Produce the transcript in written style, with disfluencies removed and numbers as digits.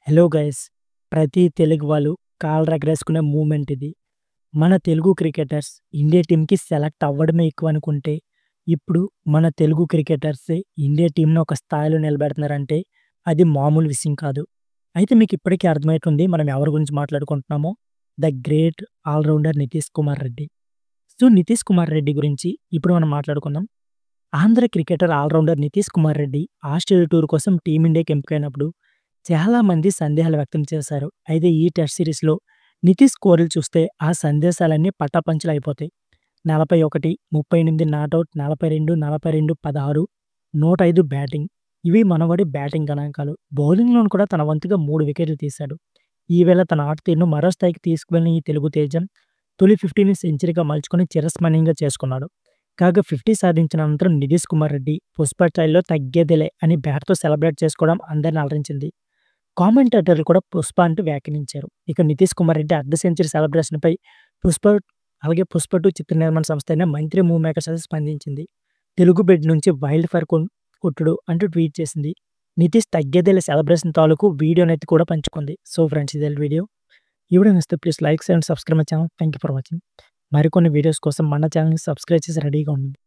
Hello guys! ప్రతి తెలుగు వాళ్ళు కాలరెగరేసుకునే movement ఇది. మన తెలుగు క్రికెటర్స్ ఇండియా టీమ్‌కి సెలెక్ట్ అవ్వడమే ఎక్కువనుకుంటే, ఇప్పుడు మన తెలుగు క్రికెటర్సే ఇండియా టీమ్‌ని ఒక స్థాయిలో నిలబెడుతున్నారంటే అది మామూలు విషయం కాదు. అయితే మీకు ఇప్పటికే అర్థమైతుంది మనం ఎవరి గురించి మాట్లాడుకుంటున్నామో. The great all rounder 'Nitish Kumar Reddy'. So, 'Nitish Kumar Reddy' గురించి ఇప్పుడు మనం మాట్లాడుకుందాం. Andhra cricketer all rounder 'Nitish Kumar Reddy' Australia tour కోసం టీమిండియాకి ఎంపికైనప్పుడు చాలామంది సందేహాలు వ్యక్తం చేశారు. అయితే ఈ టెస్ట్ సిరీస్‌లో నితీష్ స్కోర్లు చూస్తే ఆ సందేశాలన్నీ పటాపంచలైపోతాయి. 41, 38 నాటౌట్, 42, 42, 16, 105 బ్యాటింగ్. ఇవి మనవడి బ్యాటింగ్ గణాంకాలు. బౌలింగ్‌లోను కూడా తన వంతుగా 3 వికెట్లు తీశాడు. ఈవేళ తన ఆట తీరును మరో స్థాయికి తీసుకువెళ్ళిన ఈ తెలుగు తేజం తొలి 50ని సెంచరీగా మలుచుకొని చిరస్మరణీయంగా చేసుకున్నాడు. కాగా 50 సాధించిన అనంతరం నితీష్ కుమార్ రెడ్డి 'పుష్ప స్టైల్‌లో తగ్గేదేలే' అని బ్యాట్‌తో సెలబ్రేట్ చేసుకోవడం అందరిని అలరించింది. కామెంటేటర్లు కూడా 'పుష్ప' అంటూ వ్యాఖ్యానించారు. ఇక 'నితీష్ కుమార్ రెడ్డి' అర్ధ సెంచరీ సెలబ్రేషన్‌పై 'పుష్ప' అలాగే 'పుష్ప 2' చిత్ర నిర్మాణ సంస్థ అయిన మైత్రి మూవీ మేకర్స్ అయితే స్పందించింది. తెలుగు బిడ్డ నుంచి వైల్డ్ ఫైర్ కొట్టుడు అంటూ ట్వీట్ చేసింది. నితీష్ తగ్గేదేలే సెలబ్రేషన్ తాలూకు వీడియోనైతే కూడా పంచుకుంది. సో ఫ్రెండ్స్, ఇదే వీడియో. ఈ వీడియో నచ్చితే please like and subscribe my channel. Thank you for watching. మరికొన్ని వీడియోస్ కోసం మన ఛానల్‌ని సబ్స్క్రైబ్ చేసి రెడీగా ఉండండి.